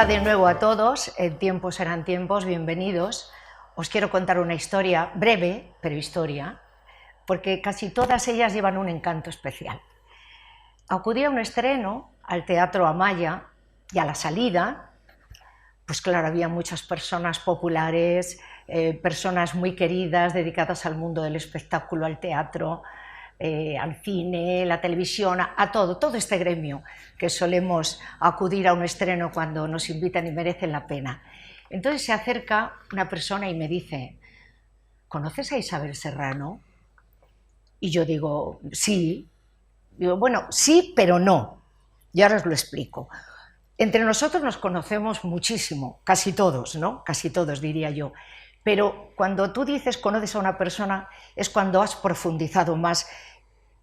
de nuevo a todos, tiempos serán tiempos, bienvenidos. Os quiero contar una historia breve, pero historia, porque casi todas ellas llevan un encanto especial. Acudí a un estreno, al Teatro Amaya, y a la salida, pues claro, había muchas personas populares, personas muy queridas, dedicadas al mundo del espectáculo, al teatro, al cine, la televisión, a todo este gremio que solemos acudir a un estreno cuando nos invitan y merecen la pena. Entonces se acerca una persona y me dice: ¿conoces a Isabel Serrano? Y yo digo, sí. Digo, bueno, sí, pero no. Y ahora os lo explico. Entre nosotros nos conocemos muchísimo, casi todos, ¿no? Casi todos, diría yo. Pero cuando tú dices conoces a una persona es cuando has profundizado más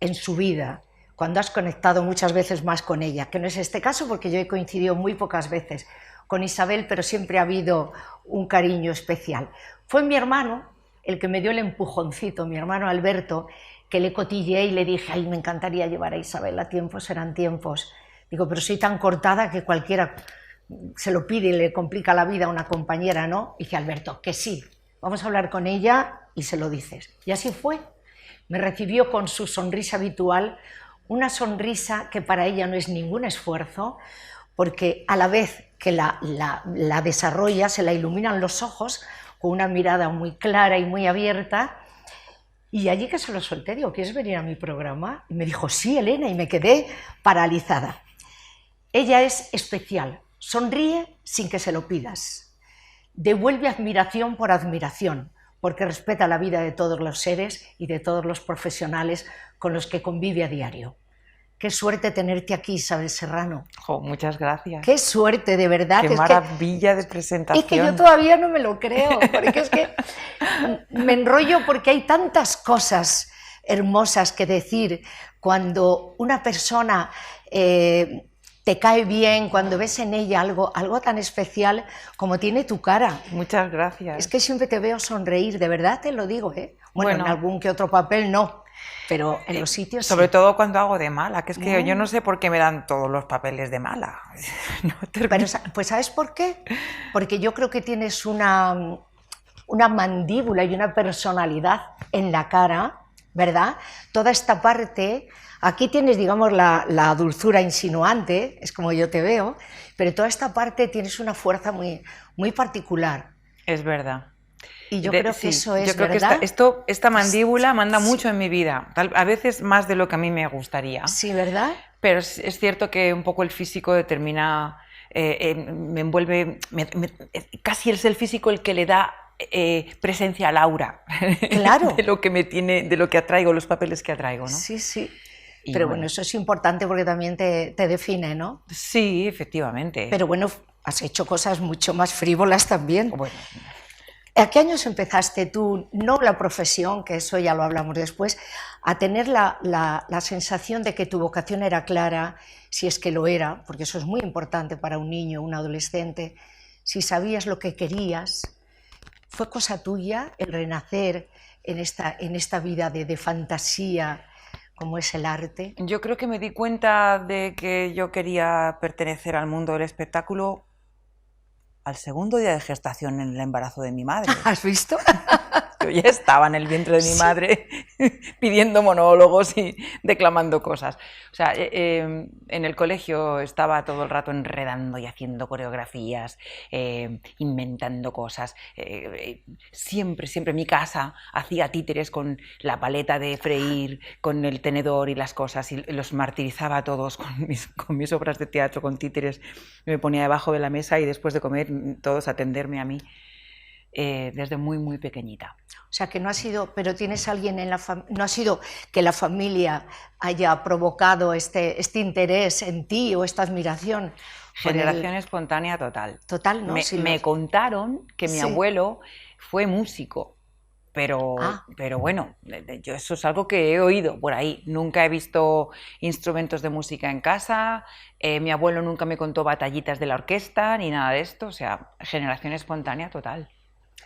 en su vida, cuando has conectado muchas veces más con ella, que no es este caso porque yo he coincidido muy pocas veces con Isabel, pero siempre ha habido un cariño especial. Fue mi hermano el que me dio el empujoncito, mi hermano Alberto, que le cotilleé y le dije, ay, me encantaría llevar a Isabel, a tiempos serán tiempos. Digo, pero soy tan cortada que cualquiera se lo pide y le complica la vida a una compañera, ¿no? Y dice Alberto, que sí, vamos a hablar con ella y se lo dices. Y así fue. Me recibió con su sonrisa habitual, una sonrisa que para ella no es ningún esfuerzo, porque a la vez que la desarrolla, se la iluminan los ojos con una mirada muy clara y muy abierta. Y allí que se lo solté, digo, ¿quieres venir a mi programa? Y me dijo, sí, Elena, y me quedé paralizada. Ella es especial, sonríe sin que se lo pidas, devuelve admiración por admiración, porque respeta la vida de todos los seres y de todos los profesionales con los que convive a diario. Qué suerte tenerte aquí, Isabel Serrano. Jo, muchas gracias. Qué suerte, de verdad. Qué maravilla de presentación. Es que yo todavía no me lo creo, porque es que me enrollo porque hay tantas cosas hermosas que decir cuando una persona te cae bien, cuando ves en ella algo tan especial como tiene tu cara. Muchas gracias. Es que siempre te veo sonreír, de verdad te lo digo, ¿eh? Bueno, en algún que otro papel no, pero en los sitios sobre sí. todo cuando hago de mala, que es que yo no sé por qué me dan todos los papeles de mala. No pero, pues ¿sabes por qué? Porque yo creo que tienes una mandíbula y una personalidad en la cara, ¿verdad? Toda esta parte, aquí tienes, digamos, la dulzura insinuante, es como yo te veo, pero toda esta parte tienes una fuerza muy, muy particular. Es verdad. Y yo creo que eso es, yo creo ¿verdad? Que esta mandíbula manda mucho en mi vida, a veces más de lo que a mí me gustaría. Sí, ¿verdad? Pero es cierto que un poco el físico determina, me envuelve, casi es el físico el que le da presencia al aura. Claro. de lo que me tiene, de lo que atraigo, los papeles que atraigo, ¿no? Sí, sí. Y pero bueno, eso es importante porque también te define, ¿no? Sí, efectivamente. Pero bueno, has hecho cosas mucho más frívolas también. Bueno. ¿A qué años empezaste tú, no la profesión, que eso ya lo hablamos después, a tener la sensación de que tu vocación era clara, si es que lo era, porque eso es muy importante para un niño, un adolescente, si sabías lo que querías? ¿Fue cosa tuya el renacer en esta vida de fantasía como es el arte? Yo creo que me di cuenta de que yo quería pertenecer al mundo del espectáculo al segundo día de gestación en el embarazo de mi madre. ¿Has visto? Yo ya estaba en el vientre de mi madre pidiendo monólogos y declamando cosas. O sea, en el colegio estaba todo el rato enredando y haciendo coreografías, inventando cosas. Siempre en mi casa hacía títeres con la paleta de freír, con el tenedor y las cosas, y los martirizaba a todos con mis obras de teatro, con títeres. Me ponía debajo de la mesa y después de comer todos a atenderme a mí. Desde muy, muy pequeñita. O sea, que no ha sido, pero tienes alguien en la familia, no ha sido que la familia haya provocado este interés en ti o esta admiración. Generación espontánea total. Total, ¿no? Me contaron que mi abuelo fue músico, pero bueno, yo eso es algo que he oído por ahí. Nunca he visto instrumentos de música en casa, mi abuelo nunca me contó batallitas de la orquesta ni nada de esto, o sea, generación espontánea total.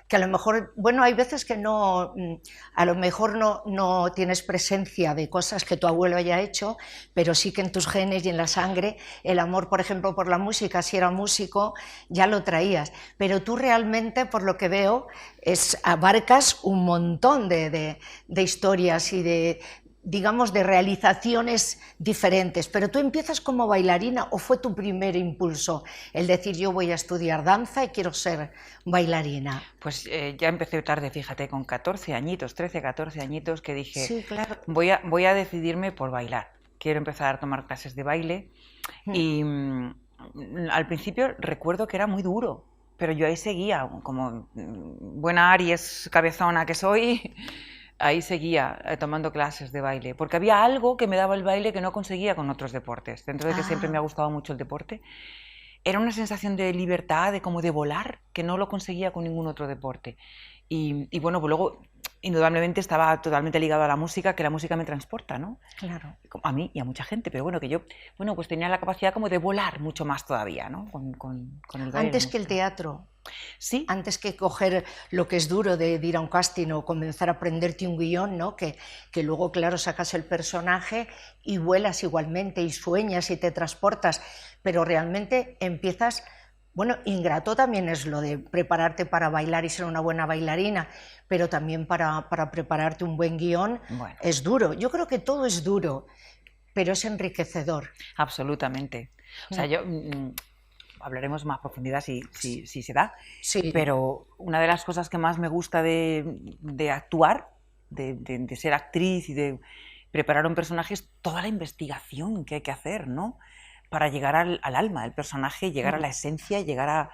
Que a lo mejor, bueno, hay veces que no, a lo mejor no tienes presencia de cosas que tu abuelo haya hecho, pero sí que en tus genes y en la sangre, el amor, por ejemplo, por la música, si era músico, ya lo traías. Pero tú realmente, por lo que veo, abarcas un montón de historias y de, digamos, de realizaciones diferentes, pero tú empiezas como bailarina, ¿o fue tu primer impulso el decir yo voy a estudiar danza y quiero ser bailarina? Pues ya empecé tarde, fíjate, con 14 añitos, 13, 14 añitos, que dije, sí, claro. voy a decidirme por bailar, quiero empezar a tomar clases de baile y al principio recuerdo que era muy duro, pero yo ahí seguía, como buena Aries cabezona que soy, ahí seguía tomando clases de baile, porque había algo que me daba el baile que no conseguía con otros deportes. Dentro de que siempre me ha gustado mucho el deporte, era una sensación de libertad, de como de volar, que no lo conseguía con ningún otro deporte. Y bueno, pues luego, indudablemente estaba totalmente ligado a la música, que la música me transporta, ¿no? Claro. A mí y a mucha gente, pero bueno, que yo, bueno, pues tenía la capacidad como de volar mucho más todavía, ¿no? Con el baile. Antes que el teatro. Sí. Antes que coger lo que es duro de ir a un casting o comenzar a aprenderte un guión, ¿no? Que luego, claro, sacas el personaje y vuelas igualmente y sueñas y te transportas, pero realmente empiezas... Bueno, ingrato también es lo de prepararte para bailar y ser una buena bailarina, pero también para prepararte un buen guión, bueno, es duro. Yo creo que todo es duro, pero es enriquecedor. Absolutamente. O sea, yo... hablaremos más profundidad si se da, sí. Pero una de las cosas que más me gusta de actuar, de ser actriz y de preparar un personaje es toda la investigación que hay que hacer, ¿no? Para llegar al alma del personaje, llegar a la esencia, llegar a...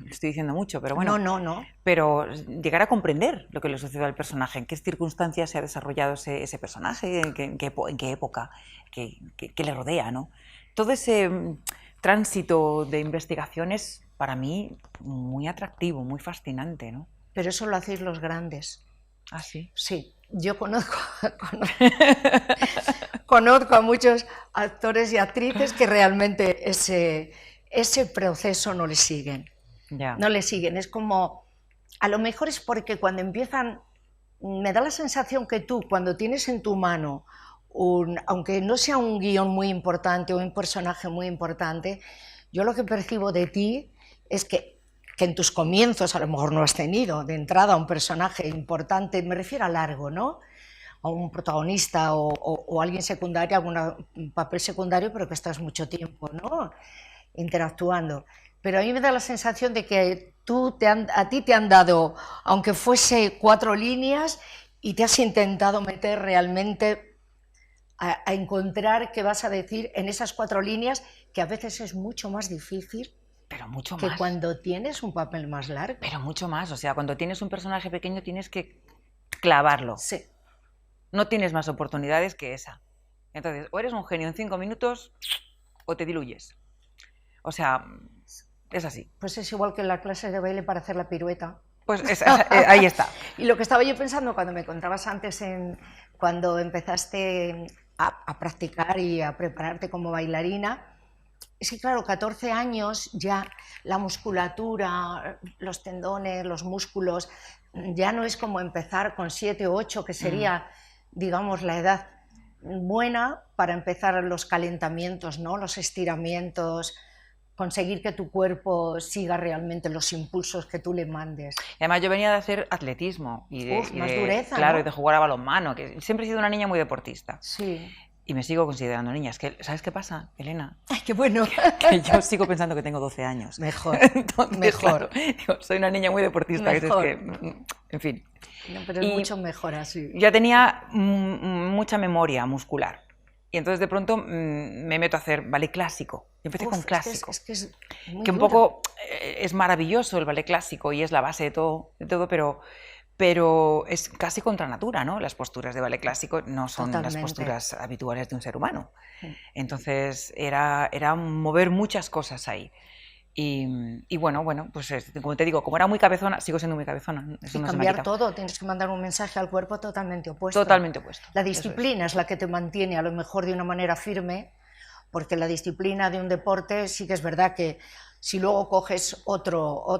Estoy diciendo mucho, pero bueno... No. Pero llegar a comprender lo que le sucede al personaje, en qué circunstancias se ha desarrollado ese personaje, en qué época, qué le rodea, ¿no? Todo ese... tránsito de investigación es para mí muy atractivo, muy fascinante, ¿no? Pero eso lo hacéis los grandes. ¿Ah, sí? Sí, yo conozco a muchos actores y actrices que realmente ese proceso no le siguen. Ya. No le siguen, es como, a lo mejor es porque cuando empiezan, me da la sensación que tú, cuando tienes en tu mano aunque no sea un guión muy importante o un personaje muy importante, yo lo que percibo de ti es que en tus comienzos a lo mejor no has tenido de entrada un personaje importante, me refiero a largo, ¿no? A un protagonista o alguien secundario, un papel secundario, pero que estás mucho tiempo, ¿no? Interactuando. Pero a mí me da la sensación de que a ti te han dado, aunque fuese 4 líneas, y te has intentado meter realmente a encontrar qué vas a decir en esas 4 líneas, que a veces es mucho más difícil, pero mucho que más, cuando tienes un papel más largo. Pero mucho más, o sea, cuando tienes un personaje pequeño tienes que clavarlo. Sí. No tienes más oportunidades que esa. Entonces, o eres un genio en 5 minutos o te diluyes. O sea, es así. Pues es igual que en la clase de baile para hacer la pirueta. Pues ahí está. Y lo que estaba yo pensando cuando me contabas antes, cuando empezaste a practicar y a prepararte como bailarina, es que claro, 14 años ya la musculatura, los tendones, los músculos, ya no es como empezar con 7 o 8, que sería, digamos, la edad buena para empezar los calentamientos, ¿no? Los estiramientos, conseguir que tu cuerpo siga realmente los impulsos que tú le mandes. Además, yo venía de hacer atletismo y más dureza, claro, ¿no? Y de jugar a balonmano, que siempre he sido una niña muy deportista. Sí. Y me sigo considerando niña. Es que, ¿sabes qué pasa, Elena? ¡Ay, qué bueno! Que yo sigo pensando que tengo 12 años. Mejor, Entonces, mejor. Claro, digo, soy una niña muy deportista. Mejor. Que es que, en fin. No, pero es mucho mejor así. Ya tenía mucha memoria muscular. Y entonces de pronto me meto a hacer ballet clásico. Yo empecé con clásico. Es que es muy que un duro. poco es maravilloso el ballet clásico y es la base de todo, pero es casi contra natura, ¿no? Las posturas de ballet clásico no son Totalmente. las posturas habituales de un ser humano. Entonces era mover muchas cosas ahí. Y bueno, pues como te digo, como era muy cabezona, sigo siendo muy cabezona. Eso Y no cambiar se me ha quitado. todo, tienes que mandar un mensaje al cuerpo totalmente opuesto. Totalmente opuesto. La disciplina es la que te mantiene a lo mejor de una manera firme, porque la disciplina de un deporte sí que es verdad que Si luego coges otro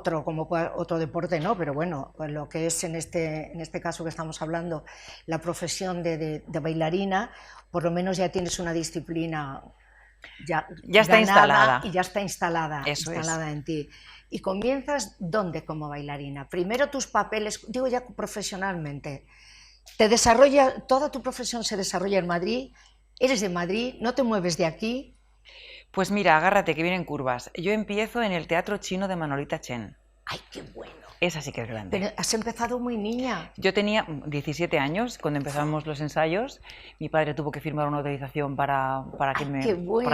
deporte, no, pero bueno, pues lo que es en este caso que estamos hablando, la profesión de bailarina, por lo menos ya tienes una disciplina ya está instalada. Y ya está instalada Eso en ti. Y comienzas, ¿dónde como bailarina? Primero tus papeles, digo ya profesionalmente, toda tu profesión se desarrolla en Madrid, eres de Madrid, no te mueves de aquí. Pues mira, agárrate que vienen curvas. Yo empiezo en el Teatro Chino de Manolita Chen. ¡Ay, qué bueno! Esa sí que es grande. Pero has empezado muy niña. Yo tenía 17 años cuando empezamos los ensayos. Mi padre tuvo que firmar una autorización para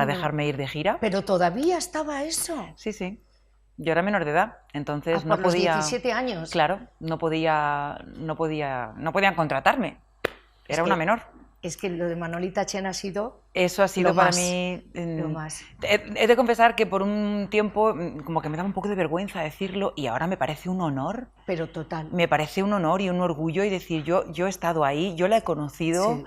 dejarme ir de gira. Pero todavía estaba eso. Sí, sí. Yo era menor de edad, entonces no por podía. Los 17 años. Claro, no podían contratarme. Era una menor. Es que lo de Manolita Chen ha sido... Eso ha sido para mí... Lo más. He de confesar que por un tiempo como que me daba un poco de vergüenza decirlo y ahora me parece un honor. Pero total. Me parece un honor y un orgullo y decir, yo he estado ahí, yo la he conocido.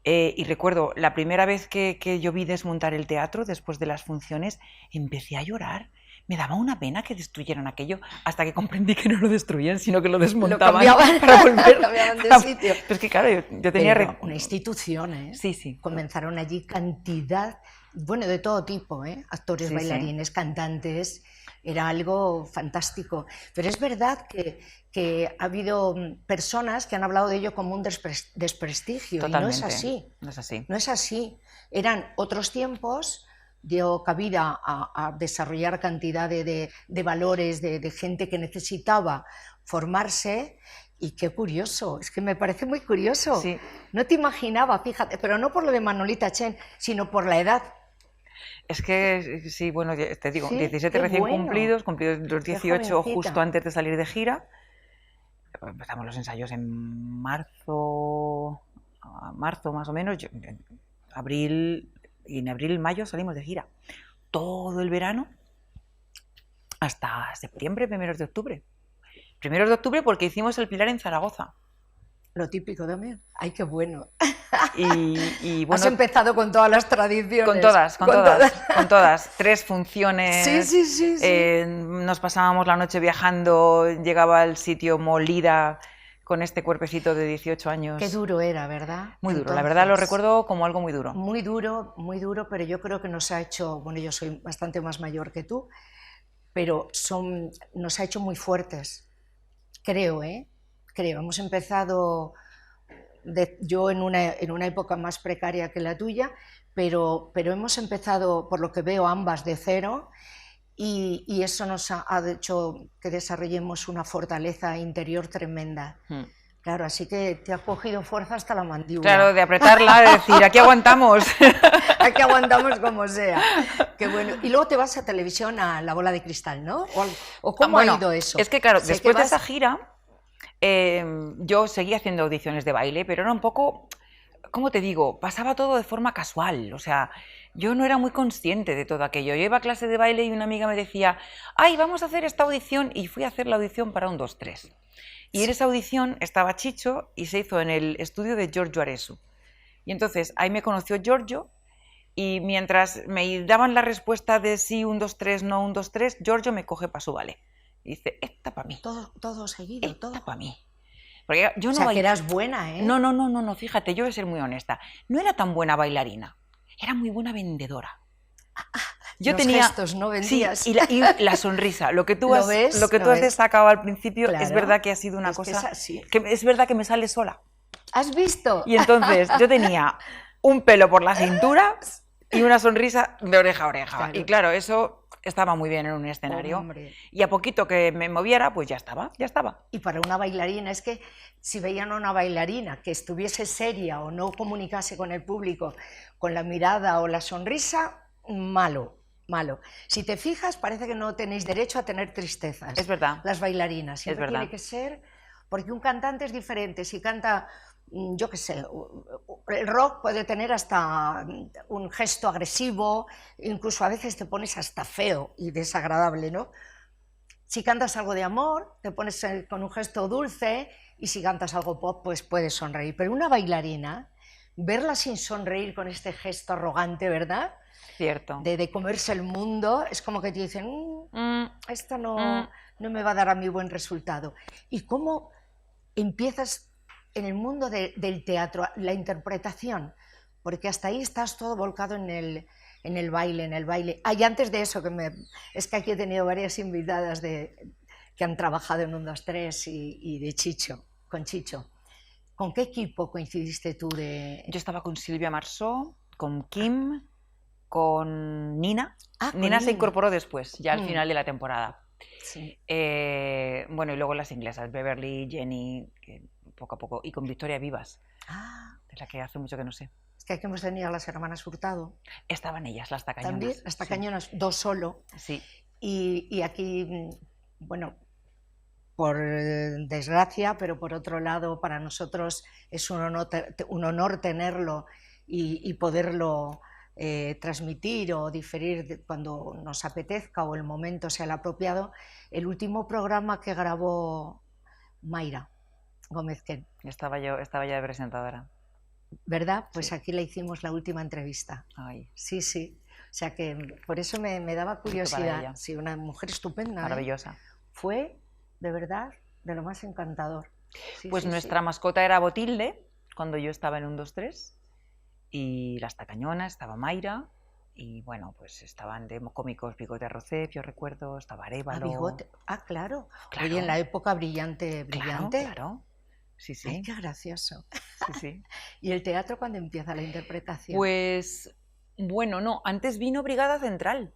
Sí. Y recuerdo, la primera vez que yo vi desmontar el teatro después de las funciones, empecé a llorar. Me daba una pena que destruyeran aquello hasta que comprendí que no lo destruían, sino que lo desmontaban para volver. Cambiaban de sitio. Pero es que claro, yo tenía... Pero una institución, ¿eh? Sí, sí. Comenzaron allí cantidad, bueno, de todo tipo, ¿eh? Actores, sí, bailarines, sí, cantantes, era algo fantástico. Pero es verdad que ha habido personas que han hablado de ello como un desprestigio. Totalmente. Y no es así. No es así. No es así. Eran otros tiempos... dio cabida a desarrollar cantidad de valores, de gente que necesitaba formarse, y qué curioso, es que me parece muy curioso. Sí. No te imaginaba, fíjate, pero no por lo de Manolita Chen, sino por la edad. Es que, sí, bueno, te digo, sí, 17 recién cumplidos los 18 justo antes de salir de gira. Empezamos los ensayos en marzo más o menos, abril... Y en abril y mayo salimos de gira. Todo el verano hasta septiembre, primeros de octubre. Primeros de octubre porque hicimos el Pilar en Zaragoza. Lo típico también. ¡Ay, qué bueno! Y bueno, has empezado con todas las tradiciones. Con todas. 3 funciones. Sí. Nos pasábamos la noche viajando, llegaba al sitio molida con este cuerpecito de 18 años. Qué duro era, ¿verdad? Muy duro, la verdad lo recuerdo como algo muy duro. Muy duro, pero yo creo que nos ha hecho, bueno, yo soy bastante más mayor que tú, pero nos ha hecho muy fuertes, creo, Creo, hemos empezado, yo en una época más precaria que la tuya, pero hemos empezado, por lo que veo, ambas de cero, y eso nos ha hecho que desarrollemos una fortaleza interior tremenda. Claro, así que te ha cogido fuerza hasta la mandíbula. Claro, de apretarla, de decir, aquí aguantamos. Aquí aguantamos como sea. Qué bueno. Y luego te vas a televisión, a La Bola de Cristal, ¿no? ¿O cómo ha ido eso? Es que claro, después de esa gira, yo seguía haciendo audiciones de baile, pero era un poco... ¿Cómo te digo? Pasaba todo de forma casual, o sea, yo no era muy consciente de todo aquello. Yo iba a clase de baile y una amiga me decía, ¡ay, vamos a hacer esta audición! Y fui a hacer la audición para un 2-3. Y en esa audición estaba Chicho y se hizo en el estudio de Giorgio Aresu. Y entonces ahí me conoció Giorgio y mientras me daban la respuesta de sí, 1-2-3, no 1-2-3, Giorgio me coge para su vale. Y dice, esta para mí. Todo seguido, esta para mí. Porque yo no o sea, que eras buena, ¿eh? No, fíjate, yo voy a ser muy honesta. No era tan buena bailarina, era muy buena vendedora. Yo tenía gestos, ¿no? Vendías. Sí, y la sonrisa, lo que tú has destacado al principio, claro, es verdad que ha sido una cosa que es verdad que me sale sola. ¿Has visto? Y entonces yo tenía un pelo por la cintura y una sonrisa de oreja a oreja. Claro. Y claro, eso estaba muy bien en un escenario. Hombre. Y a poquito que me moviera, pues ya estaba. Y para una bailarina, es que si veían a una bailarina que estuviese seria o no comunicase con el público con la mirada o la sonrisa, malo. Si te fijas, parece que no tenéis derecho a tener tristezas. Es verdad. Las bailarinas. Siempre tiene que ser, porque un cantante es diferente. Si canta, yo qué sé, el rock puede tener hasta un gesto agresivo, incluso a veces te pones hasta feo y desagradable, ¿no? Si cantas algo de amor, te pones con un gesto dulce, y si cantas algo pop, pues puedes sonreír. Pero una bailarina, verla sin sonreír con este gesto arrogante, ¿verdad? Cierto. De comerse el mundo, es como que te dicen, esta no me va a dar a mí buen resultado. ¿Y cómo empiezas en el mundo del teatro, la interpretación? Porque hasta ahí estás todo volcado en el baile. Y antes de eso, es que aquí he tenido varias invitadas que han trabajado en 1, 2, 3 y de Chicho, con Chicho. ¿Con qué equipo coincidiste tú Yo estaba con Silvia Marsó, con Kim, con Nina. Nina se incorporó después, ya al final de la temporada. Sí. Bueno, y luego las inglesas, Beverly, Jenny, que poco a poco, y con Victoria Vivas, de la que hace mucho que no sé. Es que aquí hemos tenido a las hermanas Hurtado. Estaban ellas, las tacañonas. También, las tacañonas, 2 solo. Sí. Y aquí, bueno, por desgracia, pero por otro lado, para nosotros es un honor tenerlo y poderlo transmitir o diferir cuando nos apetezca o el momento sea el apropiado. El último programa que grabó Mayra Gómez-Ken. Estaba ya de presentadora. ¿Verdad? Pues aquí le hicimos la última entrevista. Ay. Sí, sí. O sea que por eso me daba curiosidad. Sí, una mujer estupenda. Maravillosa. Fue, de verdad, de lo más encantador. Sí, pues sí, nuestra mascota era Botilde, cuando yo estaba en 1, 2, 3, y las tacañonas, estaba Mayra, y bueno, pues estaban de cómicos Bigote Arrocep, yo recuerdo, estaba Arévalo. Bigote. Claro. Oye, en la época brillante. Claro. Sí, sí. Ay, qué gracioso. Sí, sí. ¿Y el teatro cuándo empieza la interpretación? Pues, bueno, no, antes vino Brigada Central.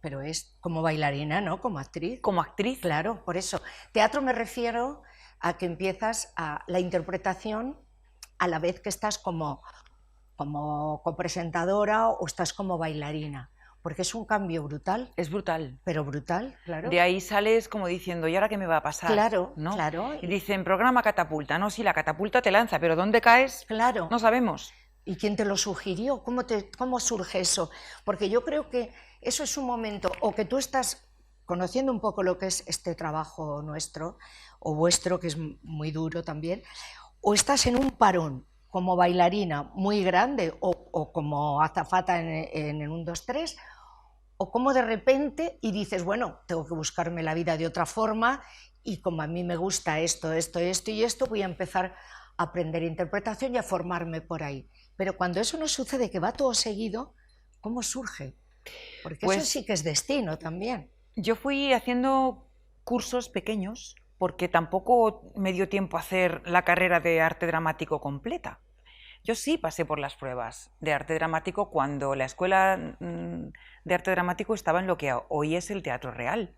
Pero es como bailarina, ¿no? Como actriz. Como actriz. Claro, por eso. Teatro me refiero a que empiezas a la interpretación a la vez que estás como copresentadora o estás como bailarina. Porque es un cambio brutal. Es brutal. Pero brutal, claro. De ahí sales como diciendo, ¿y ahora qué me va a pasar? Claro, ¿no? claro. Y dicen, programa catapulta. No, sí, la catapulta te lanza, pero ¿dónde caes? Claro. No sabemos. ¿Y quién te lo sugirió? ¿Cómo surge eso? Porque yo creo que eso es un momento, o que tú estás conociendo un poco lo que es este trabajo nuestro, o vuestro, que es muy duro también, o estás en un parón como bailarina muy grande, o como azafata en el 1, 2, 3, o como de repente y dices, bueno, tengo que buscarme la vida de otra forma, y como a mí me gusta esto y esto, voy a empezar a aprender interpretación y a formarme por ahí. Pero cuando eso no sucede, que va todo seguido, ¿cómo surge? Porque pues, eso sí que es destino también. Yo fui haciendo cursos pequeños porque tampoco me dio tiempo a hacer la carrera de arte dramático completa. Yo sí pasé por las pruebas de arte dramático cuando la escuela de arte dramático estaba en lo que hoy es el Teatro Real.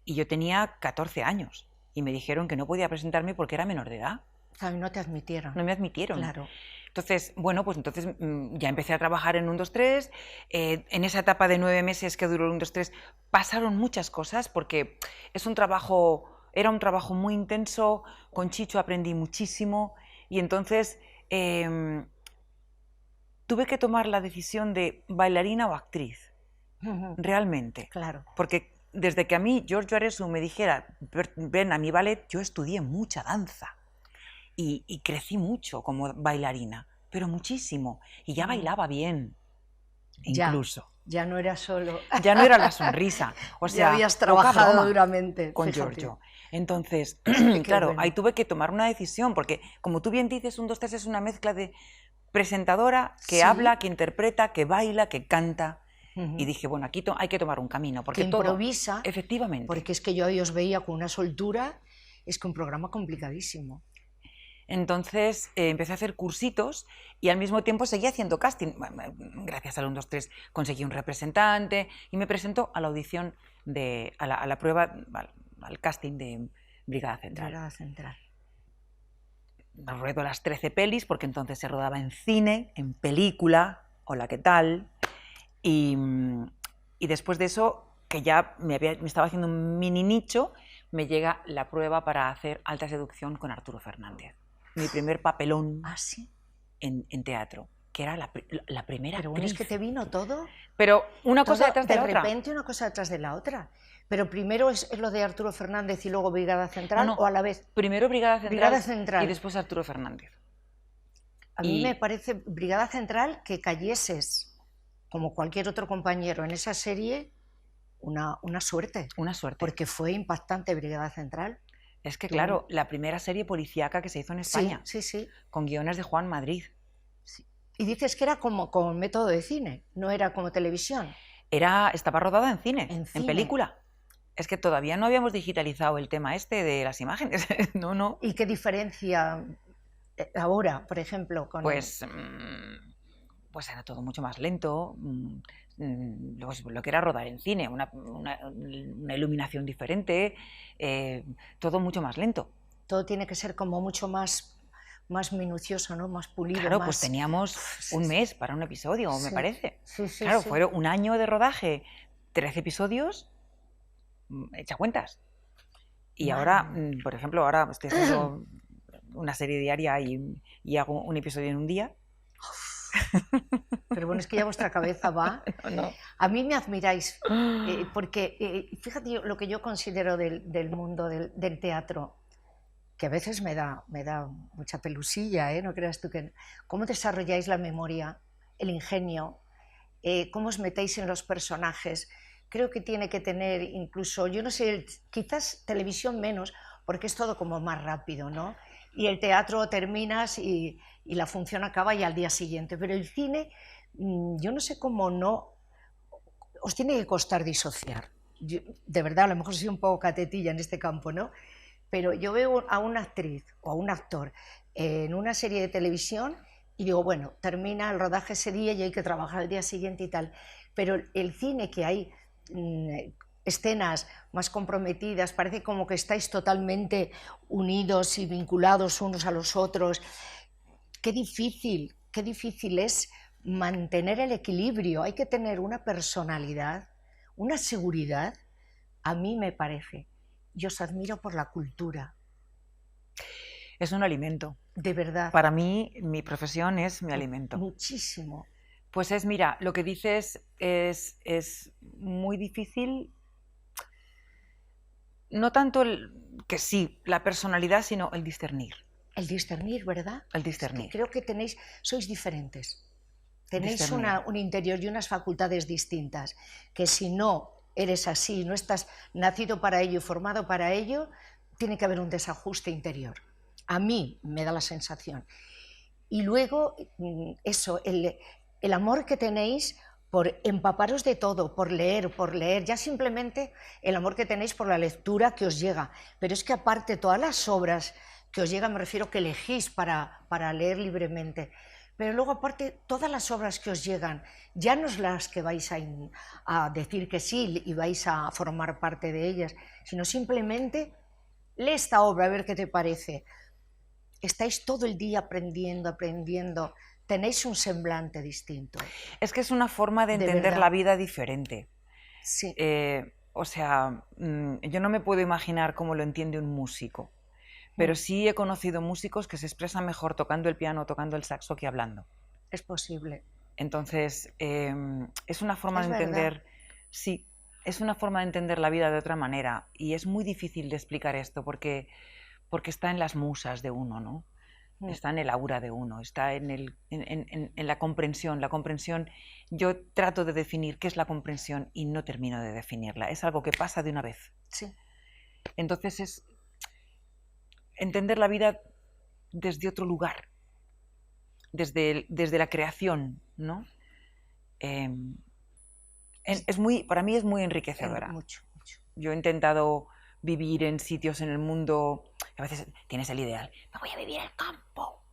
Y yo tenía 14 años y me dijeron que no podía presentarme porque era menor de edad. Claro, no te admitieron. No me admitieron. Claro. Entonces, bueno, pues entonces ya empecé a trabajar en 1, 2, 3. En esa etapa de 9 meses que duró 1, 2, 3, pasaron muchas cosas porque era un trabajo muy intenso. Con Chicho aprendí muchísimo y entonces tuve que tomar la decisión de bailarina o actriz, realmente. Claro. Porque desde que a mí Giorgio Aresu me dijera, ven a mi ballet, yo estudié mucha danza. Y crecí mucho como bailarina, pero muchísimo. Y ya bailaba bien, incluso. Ya no era solo... Ya no era la sonrisa. O sea, ya habías trabajado duramente. Con fíjate. Giorgio. Entonces, claro, bueno. Ahí tuve que tomar una decisión, porque como tú bien dices, 1, 2, 3 es una mezcla de presentadora que habla, que interpreta, que baila, que canta. Y dije, bueno, aquí hay que tomar un camino. Porque que improvisa. Todo, efectivamente. Porque es que yo os veía con una soltura, es que un programa complicadísimo. Entonces empecé a hacer cursitos y al mismo tiempo seguía haciendo casting. Gracias al 1, 2, 3 conseguí un representante y me presentó a la audición, a la prueba, al casting de Brigada Central. Brigada Central. Ruedo las 13 pelis porque entonces se rodaba en cine, en película, hola, ¿qué tal? Y después de eso, que ya me estaba haciendo un mini nicho, me llega la prueba para hacer Alta Seducción con Arturo Fernández. Mi primer papelón en teatro, que era la primera Pero bueno, actriz. Es que te vino todo. Pero una cosa detrás de la otra. De repente una cosa detrás de la otra. Pero primero es lo de Arturo Fernández y luego Brigada Central, ¿o a la vez? Primero Brigada Central y después Arturo Fernández. A mí me parece Brigada Central que cayeses, como cualquier otro compañero en esa serie, una suerte, Una suerte. porque fue impactante Brigada Central. Es que, claro, la primera serie policíaca que se hizo en España, Sí. con guiones de Juan Madrid. Sí. Y dices que era como método de cine, no era como televisión. Estaba rodada en cine, En en cine. película. Es que todavía no habíamos digitalizado el tema este de las imágenes. No. ¿Y qué diferencia ahora, por ejemplo, con...? Pues era todo mucho más lento. Lo que era rodar en cine, una iluminación diferente, todo mucho más lento. Todo tiene que ser como mucho más minucioso, ¿no? Más pulido. Claro, más... pues teníamos un mes para un episodio, me parece. Sí, claro, sí. Fueron un año de rodaje, 13 episodios, echa cuentas. Y ahora, por ejemplo, ahora estoy haciendo una serie diaria y hago un episodio en un día. Pero bueno, es que ya vuestra cabeza va. No. A mí me admiráis, porque fíjate lo que yo considero del mundo del teatro, que a veces me da mucha pelusilla, no creas tú que... ¿Cómo desarrolláis la memoria, el ingenio? ¿Cómo os metéis en los personajes? Creo que tiene que tener incluso, yo no sé, quizás televisión menos, porque es todo como más rápido, ¿no? Y el teatro terminas y la función acaba y al día siguiente, pero el cine, yo no sé cómo no, os tiene que costar disociar. Yo, de verdad, a lo mejor soy un poco catetilla en este campo, ¿no? Pero yo veo a una actriz o a un actor en una serie de televisión y digo, bueno, termina el rodaje ese día y hay que trabajar al día siguiente y tal. Pero el cine, que hay escenas más comprometidas, parece como que estáis totalmente unidos y vinculados unos a los otros. Qué difícil es mantener el equilibrio. Hay que tener una personalidad, una seguridad, a mí me parece. Yo os admiro por la cultura. Es un alimento. De verdad. Para mí, mi profesión es mi alimento. Muchísimo. Pues mira, lo que dices es muy difícil, no tanto que sí, la personalidad, sino el discernir. El discernir, ¿verdad? El discernir. Es que creo que sois diferentes. Tenéis un interior y unas facultades distintas, que si no eres así, no estás nacido para ello y formado para ello, tiene que haber un desajuste interior. A mí me da la sensación. Y luego, eso, el amor que tenéis por empaparos de todo, por leer, ya simplemente el amor que tenéis por la lectura que os llega. Pero es que aparte todas las obras que os llegan, me refiero que elegís para leer libremente, pero luego aparte todas las obras que os llegan, ya no es las que vais a decir que sí y vais a formar parte de ellas, sino simplemente lee esta obra a ver qué te parece. Estáis todo el día aprendiendo, tenéis un semblante distinto. Es que es una forma de entender la vida diferente. Sí. O sea, yo no me puedo imaginar cómo lo entiende un músico, pero sí he conocido músicos que se expresan mejor tocando el piano o tocando el saxo que hablando. Es posible. Entonces, es una forma de entender... Sí, es una forma de entender la vida de otra manera y es muy difícil de explicar esto porque está en las musas de uno, ¿no? Está en el aura de uno, está en la comprensión. La comprensión, yo trato de definir qué es la comprensión y no termino de definirla. Es algo que pasa de una vez. Sí. Entonces es entender la vida desde otro lugar, desde la creación, ¿no? Para mí es muy enriquecedora. Mucho. Yo he intentado vivir en sitios en el mundo, a veces tienes el ideal, me voy a vivir al campo,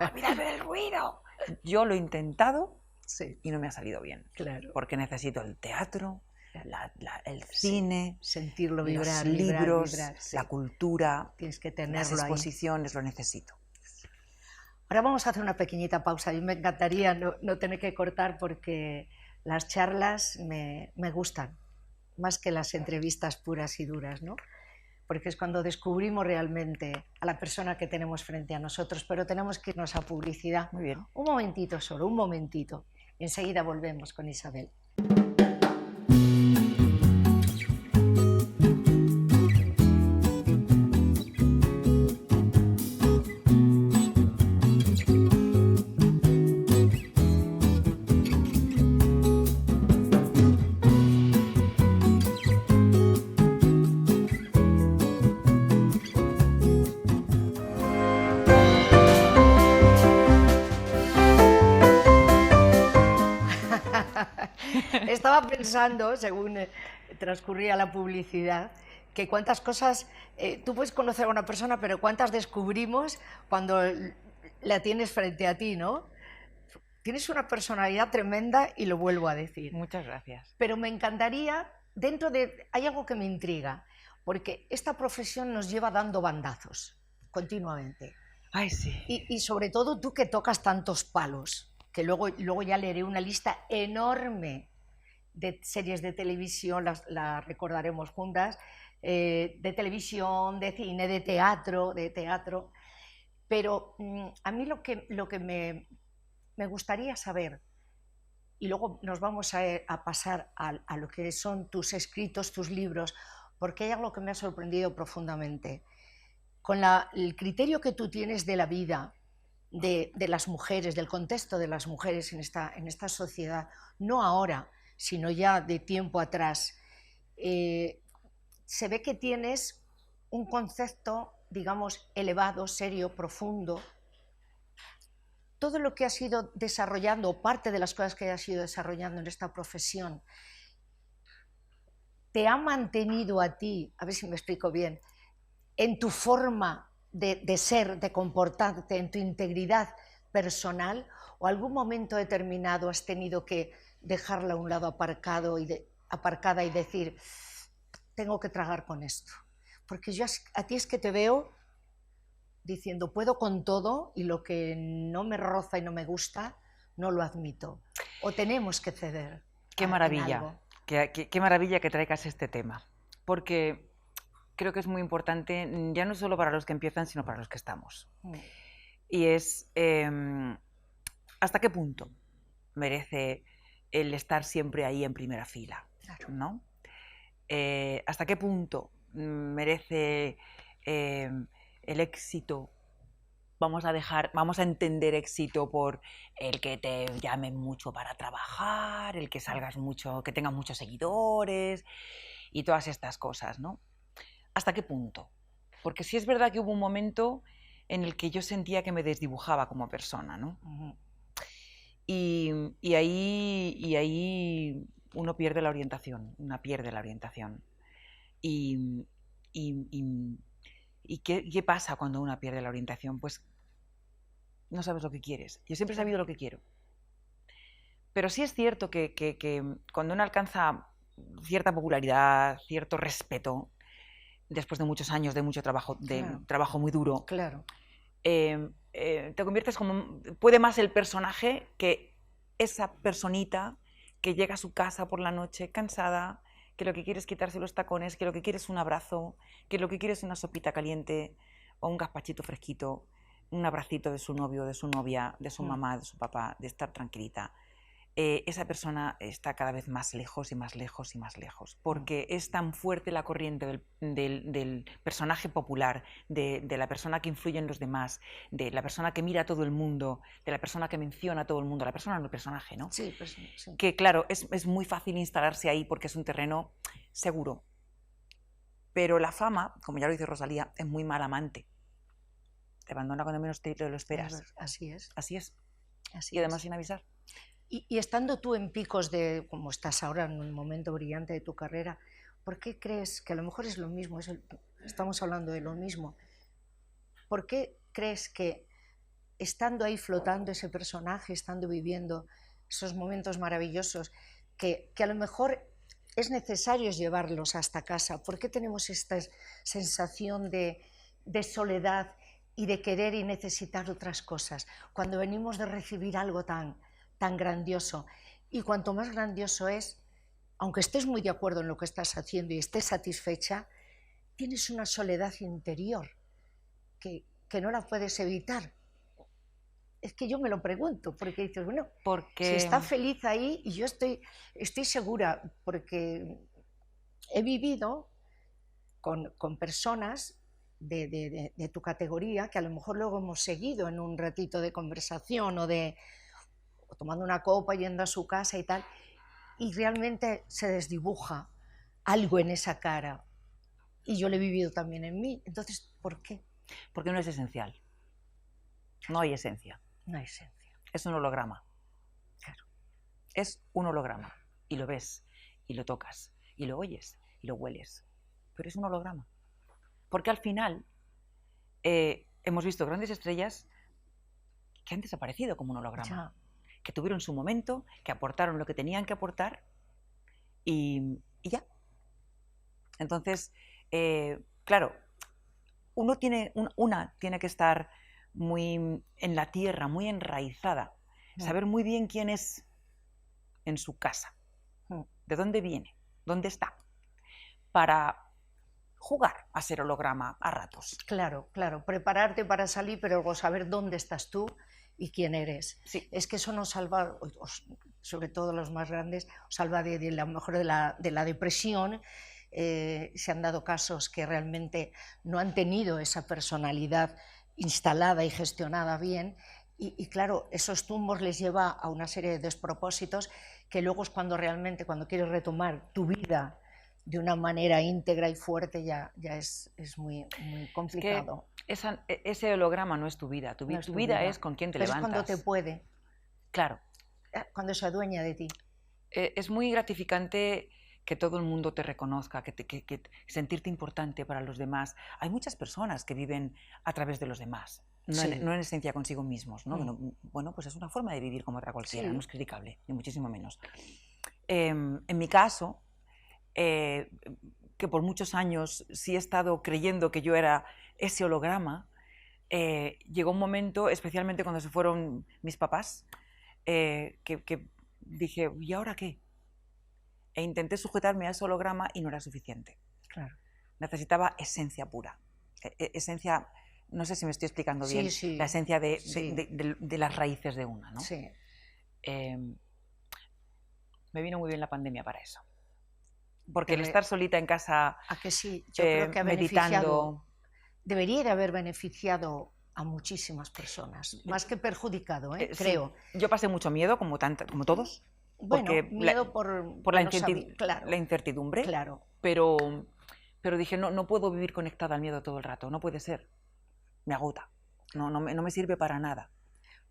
olvidarme del ruido. Yo lo he intentado y no me ha salido bien, claro. Porque necesito el teatro, el cine, sentirlo vibrar, los libros, vibrar, la cultura, tienes que tenerlo las exposiciones, lo necesito. Ahora vamos a hacer una pequeñita pausa. A mí me encantaría no tener que cortar porque las charlas me gustan, más que las entrevistas puras y duras, ¿no? Porque es cuando descubrimos realmente a la persona que tenemos frente a nosotros, pero tenemos que irnos a publicidad. Muy bien. Un momentito solo, un momentito. Y enseguida volvemos con Isabel. pensando, según transcurría la publicidad, que cuántas cosas, tú puedes conocer a una persona, pero cuántas descubrimos cuando la tienes frente a ti, ¿no? Tienes una personalidad tremenda y lo vuelvo a decir. Muchas gracias. Pero me encantaría, hay algo que me intriga, porque esta profesión nos lleva dando bandazos continuamente. Ay, sí. Y sobre todo tú que tocas tantos palos, que luego ya leeré una lista enorme de series de televisión, la recordaremos juntas, de televisión, de cine, de teatro, pero a mí lo que me gustaría saber, y luego nos vamos a pasar a lo que son tus escritos, tus libros, porque hay algo que me ha sorprendido profundamente. Con el criterio que tú tienes de la vida, de las mujeres, del contexto de las mujeres en esta sociedad, no ahora, sino ya de tiempo atrás, se ve que tienes un concepto, digamos, elevado, serio, profundo. Todo lo que has ido desarrollando, o parte de las cosas que has ido desarrollando en esta profesión, te ha mantenido a ti, a ver si me explico bien, en tu forma de ser, de comportarte, en tu integridad personal, o algún momento determinado has tenido que dejarla a un lado aparcada y decir, tengo que tragar con esto. Porque yo a ti es que te veo diciendo, puedo con todo y lo que no me roza y no me gusta, no lo admito. O tenemos que ceder. Qué maravilla, qué maravilla que traigas este tema. Porque creo que es muy importante, ya no solo para los que empiezan, sino para los que estamos. Y es, ¿hasta qué punto merece el estar siempre ahí en primera fila? Claro. ¿No? ¿Hasta qué punto merece el éxito? Vamos a entender éxito por el que te llamen mucho para trabajar, el que salgas mucho, que tengas muchos seguidores y todas estas cosas, ¿no? ¿Hasta qué punto? Porque sí es verdad que hubo un momento en el que yo sentía que me desdibujaba como persona, ¿no? Uh-huh. Y ahí uno pierde la orientación, ¿Y qué pasa cuando uno pierde la orientación? Pues no sabes lo que quieres. Yo siempre he sabido lo que quiero. Pero sí es cierto que cuando uno alcanza cierta popularidad, cierto respeto, después de muchos años de mucho trabajo, trabajo muy duro, claro. Te conviertes como... Puede más el personaje que esa personita que llega a su casa por la noche cansada, que lo que quiere es quitarse los tacones, que lo que quiere es un abrazo, que lo que quiere es una sopita caliente o un gazpachito fresquito, un abracito de su novio, de su novia, de su mamá, de su papá, de estar tranquilita. Esa persona está cada vez más lejos y más lejos y más lejos, porque es tan fuerte la corriente del personaje popular, de la persona que influye en los demás, de la persona que mira a todo el mundo, de la persona que menciona a todo el mundo, la persona no el personaje, ¿no? Sí, pues, sí. Que claro, es muy fácil instalarse ahí porque es un terreno seguro. Pero la fama, como ya lo dice Rosalía, es muy mal amante. Te abandona cuando menos te lo esperas. Así es. Así es. Y además sin avisar. Y estando tú en picos de, como estás ahora, en un momento brillante de tu carrera, ¿por qué crees que a lo mejor es lo mismo? Estamos hablando de lo mismo. ¿Por qué crees que estando ahí flotando ese personaje, estando viviendo esos momentos maravillosos, que a lo mejor es necesario llevarlos hasta casa? ¿Por qué tenemos esta sensación de soledad y de querer y necesitar otras cosas cuando venimos de recibir algo tan grandioso? Y cuanto más grandioso es, aunque estés muy de acuerdo en lo que estás haciendo y estés satisfecha, tienes una soledad interior que no la puedes evitar. Es que yo me lo pregunto, porque dices, bueno, si está feliz ahí, y yo estoy segura, porque he vivido con personas de tu categoría que a lo mejor luego hemos seguido en un ratito de conversación o tomando una copa, yendo a su casa y tal, y realmente se desdibuja algo en esa cara. Y yo lo he vivido también en mí. Entonces, ¿por qué? Porque no es esencial. No hay esencia. No hay esencia. Es un holograma. Claro. Es un holograma. Y lo ves. y lo tocas, y lo oyes, y lo hueles. Pero es un holograma. Porque al final hemos visto grandes estrellas que han desaparecido como un holograma, que tuvieron su momento, que aportaron lo que tenían que aportar y ya. Entonces, claro, una tiene que estar muy en la tierra, muy enraizada, saber muy bien quién es en su casa, de dónde viene, dónde está, para jugar a ser holograma a ratos. Claro, claro, prepararte para salir, pero luego saber dónde estás tú y quién eres. Sí. Es que eso nos salva, sobre todo los más grandes, os salva de lo mejor de la depresión. Se han dado casos que realmente no han tenido esa personalidad instalada y gestionada bien, y claro, esos tumbos les lleva a una serie de despropósitos que luego es cuando realmente, cuando quieres retomar tu vida de una manera íntegra y fuerte, ya es muy complicado. Es que ese holograma no es tu vida, tu vida es con quién te levantas. Es cuando te puede. Claro. Cuando se adueña de ti. Es muy gratificante que todo el mundo te reconozca, que sentirte importante para los demás. Hay muchas personas que viven a través de los demás, no en esencia consigo mismos, ¿no? Bueno, pues es una forma de vivir como otra cualquiera, no es criticable, ni muchísimo menos. En mi caso, que por muchos años sí he estado creyendo que yo era ese holograma, llegó un momento, especialmente cuando se fueron mis papás, que dije, ¿y ahora qué? E intenté sujetarme a ese holograma y no era suficiente. Claro. Necesitaba esencia pura. Esencia, no sé si me estoy explicando bien, la esencia de las raíces de una, ¿no? Sí. Me vino muy bien la pandemia para eso. Porque el estar solita en casa, ¿a que sí? Yo creo que ha meditando... Debería de haber beneficiado a muchísimas personas, más que perjudicado, creo. Yo pasé mucho miedo, como todos. Bueno, miedo por la incertidumbre, claro. Pero dije, no puedo vivir conectada al miedo todo el rato, no puede ser, me agota, no me sirve para nada.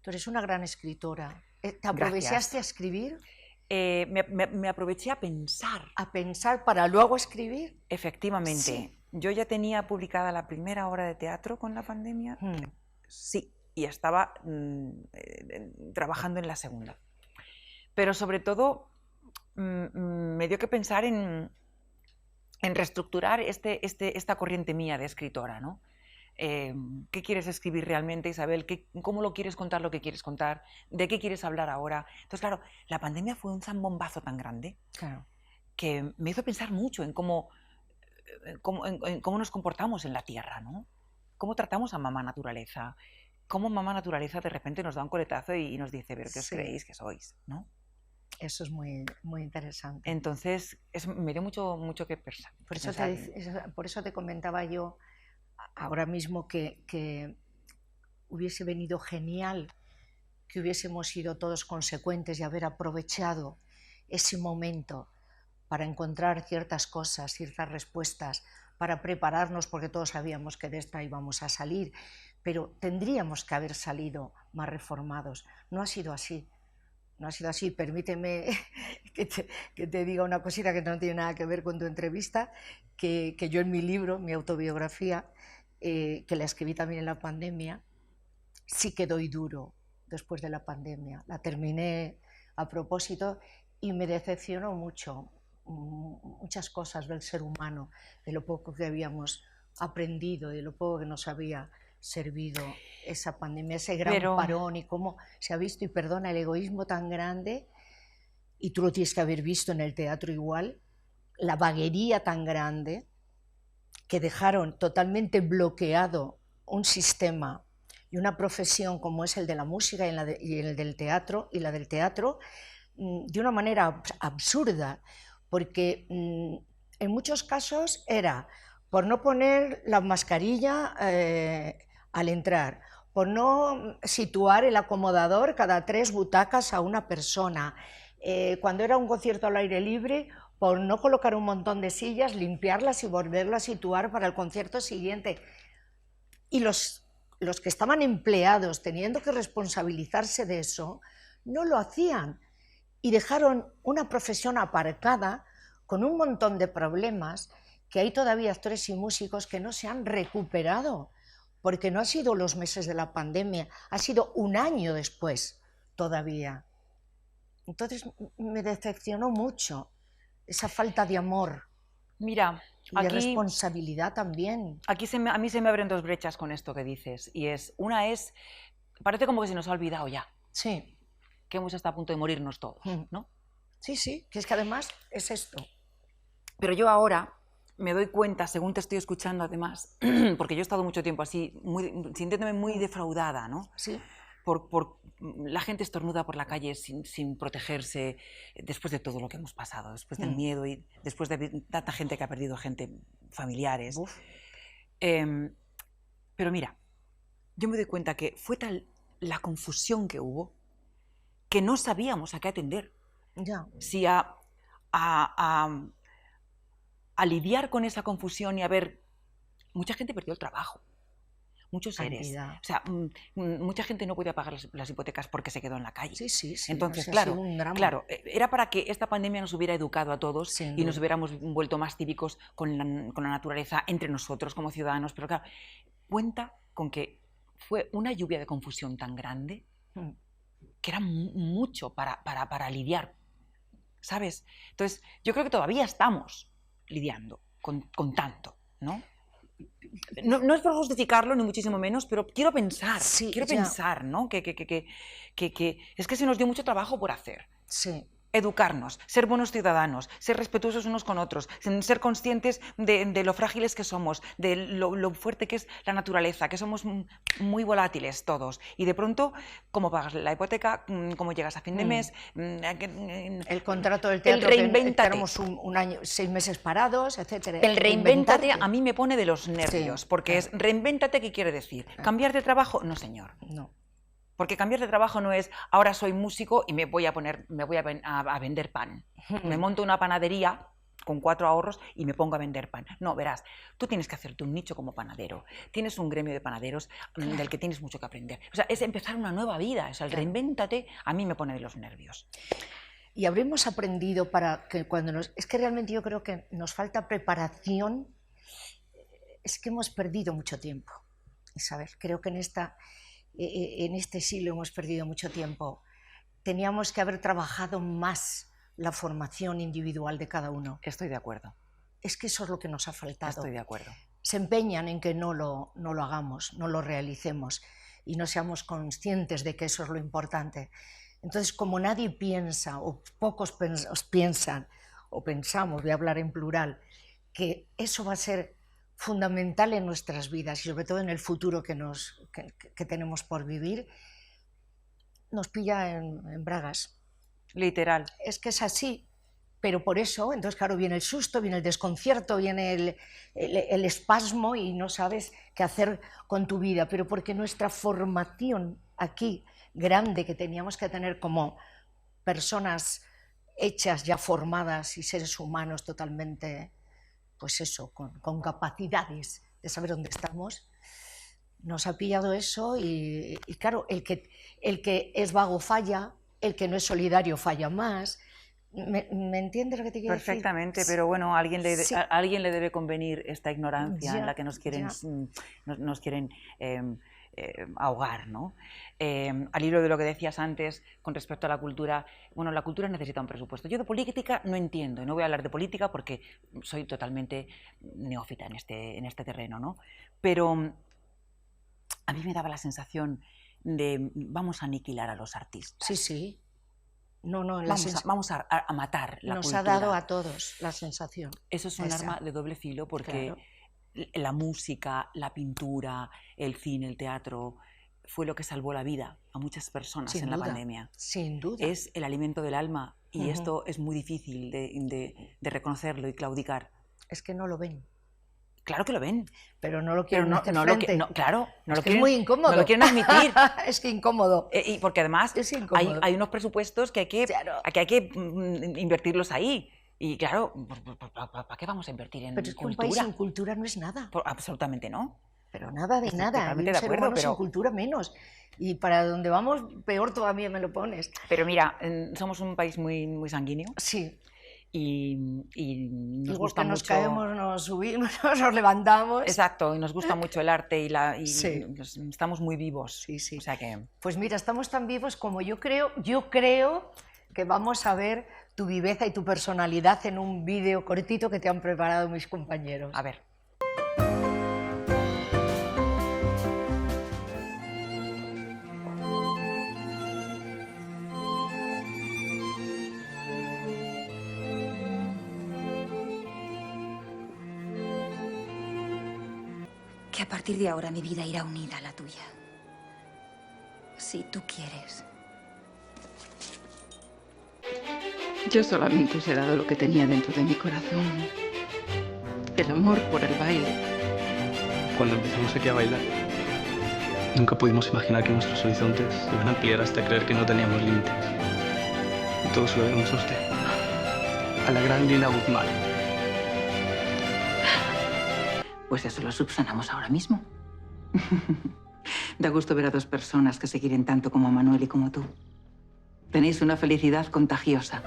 Tú eres una gran escritora. ¿Te aprovechaste a escribir? Me aproveché a pensar. ¿A pensar para luego escribir? Efectivamente. Sí. Yo ya tenía publicada la primera obra de teatro con la pandemia, sí, y estaba trabajando en la segunda. Pero sobre todo me dio que pensar en reestructurar esta corriente mía de escritora, ¿no? ¿Qué quieres escribir realmente, Isabel? ¿Cómo lo quieres contar, lo que quieres contar? ¿De qué quieres hablar ahora? Entonces, claro, la pandemia fue un zambombazo tan grande que me hizo pensar mucho en cómo nos comportamos en la Tierra, ¿no? Cómo tratamos a mamá naturaleza. Cómo mamá naturaleza de repente nos da un coletazo y nos dice, ¿pero qué os creéis que sois? ¿No? Eso es muy, muy interesante. Entonces, me dio mucho que pensar. Por eso te comentaba yo ahora mismo que hubiese venido genial que hubiésemos sido todos consecuentes y haber aprovechado ese momento para encontrar ciertas cosas, ciertas respuestas, para prepararnos, porque todos sabíamos que de esta íbamos a salir, pero tendríamos que haber salido más reformados. No ha sido así. No ha sido así. Permíteme que te diga una cosita que no tiene nada que ver con tu entrevista, que yo en mi libro, mi autobiografía, que la escribí también en la pandemia, sí que doy duro después de la pandemia. La terminé a propósito y me decepcionó muchas cosas del ser humano, de lo poco que habíamos aprendido, de lo poco que nos había servido esa pandemia, ese gran parón, y cómo se ha visto, y perdona, el egoísmo tan grande, y tú lo tienes que haber visto en el teatro igual, la vaguería tan grande, que dejaron totalmente bloqueado un sistema y una profesión como es el de la música y el del teatro, y la del teatro, de una manera absurda, porque en muchos casos era por no poner la mascarilla al entrar, por no situar el acomodador cada 3 butacas a una persona, cuando era un concierto al aire libre, por no colocar un montón de sillas, limpiarlas y volverlas a situar para el concierto siguiente. Y los que estaban empleados teniendo que responsabilizarse de eso, no lo hacían y dejaron una profesión aparcada con un montón de problemas, que hay todavía actores y músicos que no se han recuperado, porque no ha sido los meses de la pandemia, ha sido un año después todavía. Entonces me decepcionó mucho esa falta de amor. Mira, y de responsabilidad también. Aquí a mí se me abren dos brechas con esto que dices, y una es, parece como que se nos ha olvidado ya. Sí. Que hemos estado a punto de morirnos todos, ¿no? Sí, sí, que es que además es esto. Pero yo ahora me doy cuenta, según te estoy escuchando además, porque yo he estado mucho tiempo así, sintiéndome muy defraudada, ¿no? Sí. Por la gente estornuda por la calle sin protegerse, después de todo lo que hemos pasado, después del miedo y después de tanta gente que ha perdido familiares. Pero mira, yo me doy cuenta que fue tal la confusión que hubo que no sabíamos a qué atender. Ya. Si a lidiar con esa confusión y a ver, mucha gente perdió el trabajo. Muchos seres. O sea, mucha gente no podía pagar las hipotecas porque se quedó en la calle. Sí, sí, sí. Entonces, o sea, claro, era para que esta pandemia nos hubiera educado a todos y nos hubiéramos vuelto más cívicos con la naturaleza entre nosotros como ciudadanos. Pero claro, cuenta con que fue una lluvia de confusión tan grande que era mucho para lidiar, ¿sabes? Entonces, yo creo que todavía estamos lidiando con tanto, ¿no? No es por justificarlo, ni muchísimo menos, pero quiero pensar, pensar, ¿no? Que es que se nos dio mucho trabajo por hacer. Sí. Educarnos, ser buenos ciudadanos, ser respetuosos unos con otros, ser conscientes de lo frágiles que somos, de lo fuerte que es la naturaleza, que somos muy volátiles todos. Y de pronto, ¿cómo pagas la hipoteca? ¿Cómo llegas a fin de mes? El contrato del teatro, que tenemos un año, 6 meses parados, etcétera. El reinvéntate a mí me pone de los nervios, porque es reinvéntate, ¿qué quiere decir? ¿Cambiar de trabajo? No, señor. No. Porque cambiar de trabajo no es, ahora soy músico y me voy a vender pan. Me monto una panadería con 4 ahorros y me pongo a vender pan. No, verás, tú tienes que hacerte un nicho como panadero. Tienes un gremio de panaderos del que tienes mucho que aprender. O sea, es empezar una nueva vida. O sea, el reinvéntate a mí me pone de los nervios. Y habremos aprendido para que cuando es que realmente yo creo que nos falta preparación. Es que hemos perdido mucho tiempo, Isabel. Creo que en este siglo hemos perdido mucho tiempo. Teníamos que haber trabajado más la formación individual de cada uno. Estoy de acuerdo. Es que eso es lo que nos ha faltado. Estoy de acuerdo. Se empeñan en que no lo hagamos, no lo realicemos y no seamos conscientes de que eso es lo importante. Entonces, como nadie piensa, o pocos piensan, o pensamos, voy a hablar en plural, que eso va a ser fundamental en nuestras vidas y sobre todo en el futuro que tenemos por vivir, nos pilla en bragas. Literal. Es que es así, pero por eso, entonces claro, viene el susto, viene el desconcierto, viene el espasmo y no sabes qué hacer con tu vida, pero porque nuestra formación aquí, grande, que teníamos que tener como personas hechas, ya formadas y seres humanos totalmente... pues eso, con capacidades de saber dónde estamos, nos ha pillado eso y claro, el que es vago falla, el que no es solidario falla más. ¿Me entiendes lo que te quiero decir? Perfectamente, pero bueno, a alguien le debe convenir esta ignorancia en la que nos quieren ahogar, ¿no? Al hilo de lo que decías antes con respecto a la cultura, bueno, la cultura necesita un presupuesto. Yo de política no entiendo, y no voy a hablar de política porque soy totalmente neófita en este terreno, ¿no? Pero a mí me daba la sensación de vamos a aniquilar a los artistas. Sí, sí. Vamos a matar la cultura. Nos ha dado a todos la sensación. Eso es un arma de doble filo porque... Claro. La música, la pintura, el cine, el teatro, fue lo que salvó la vida a muchas personas en la pandemia. Sin duda. Es el alimento del alma y esto es muy difícil de reconocerlo y claudicar. Es que no lo ven. Claro que lo ven. Pero no lo quieren hacer frente. Es muy incómodo. No lo quieren admitir. Es que incómodo. Y porque además hay unos presupuestos que hay que invertirlos ahí. Y claro, ¿para qué vamos a invertir en cultura? Pero es que un país sin cultura no es nada. Absolutamente no. Pero nada de nada. Totalmente de acuerdo, pero sin cultura menos. Y para donde vamos, peor todavía me lo pones. Pero mira, somos un país muy, muy sanguíneo. Sí. y nos Igual gusta que nos mucho... caemos, nos subimos, nos levantamos. Exacto, y nos gusta mucho el arte y Sí. estamos muy vivos. Sí, sí. O sea que... Pues mira, estamos tan vivos como yo creo que vamos a ver tu viveza y tu personalidad en un vídeo cortito que te han preparado mis compañeros. A ver. Que a partir de ahora mi vida irá unida a la tuya. Si tú quieres. Yo solamente os he dado lo que tenía dentro de mi corazón. El amor por el baile. Cuando empezamos aquí a bailar, nunca pudimos imaginar que nuestros horizontes se iban a ampliar hasta creer que no teníamos límites. Y todo se lo debemos a usted, a la gran Lina Guzmán. Pues eso lo subsanamos ahora mismo. Da gusto ver a dos personas que se quieren tanto como Manuel y como tú. Tenéis una felicidad contagiosa.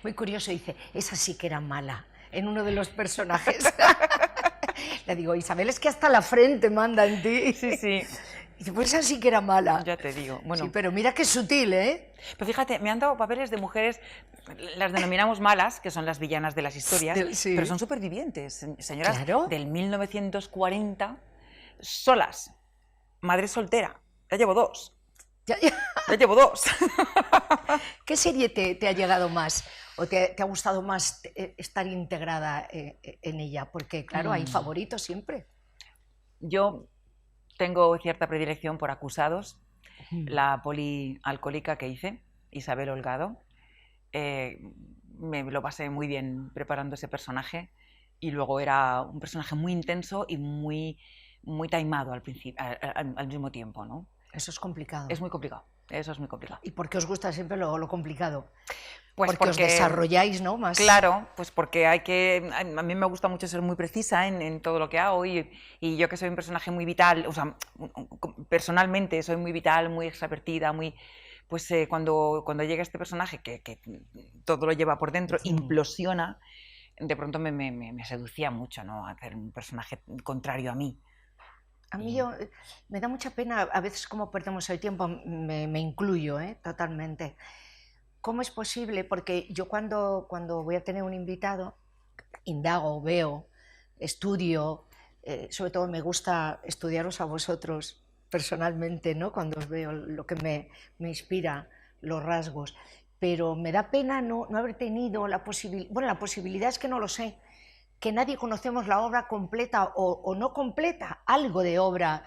Muy curioso, dice, esa sí que era mala, en uno de los personajes. Le digo, Isabel, es que hasta la frente manda en ti. Sí, sí. Dice, pues esa sí que era mala. Ya te digo. Bueno, Sí, pero mira qué sutil, ¿eh? pero fíjate, me han dado papeles de mujeres, las denominamos malas, que son las villanas de las historias, Sí. pero son supervivientes, señoras Claro. del 1940, solas, madre soltera. Ya llevo dos. Ya. Ya llevo dos. ¿Qué serie te ha llegado más o te ha gustado más estar integrada en ella? Porque, claro, hay favoritos siempre. Yo tengo cierta predilección por Acusados, la polialcohólica que hice, Isabel Holgado. Me lo pasé muy bien preparando ese personaje y luego era un personaje muy intenso y muy taimado al mismo tiempo, ¿no? Eso es complicado. Es muy complicado, eso es muy complicado. ¿Y por qué os gusta siempre lo complicado? Pues porque os desarrolláis, ¿no? Más... Claro, pues porque a mí me gusta mucho ser muy precisa en todo lo que hago y yo que soy un personaje muy vital, o sea, personalmente soy muy vital, muy extravertida, pues cuando llega este personaje que todo lo lleva por dentro, implosiona, de pronto me seducía mucho, ¿no? Hacer un personaje contrario a mí. A mí me da mucha pena, a veces como perdemos el tiempo, me incluyo, totalmente. ¿Cómo es posible? Porque yo cuando voy a tener un invitado, indago, veo, estudio, sobre todo me gusta estudiaros a vosotros personalmente, ¿no? Cuando os veo lo que me inspira, los rasgos, pero me da pena no haber tenido la posibilidad, bueno, la posibilidad es que no lo sé, que nadie conocemos la obra completa o no completa, algo de obra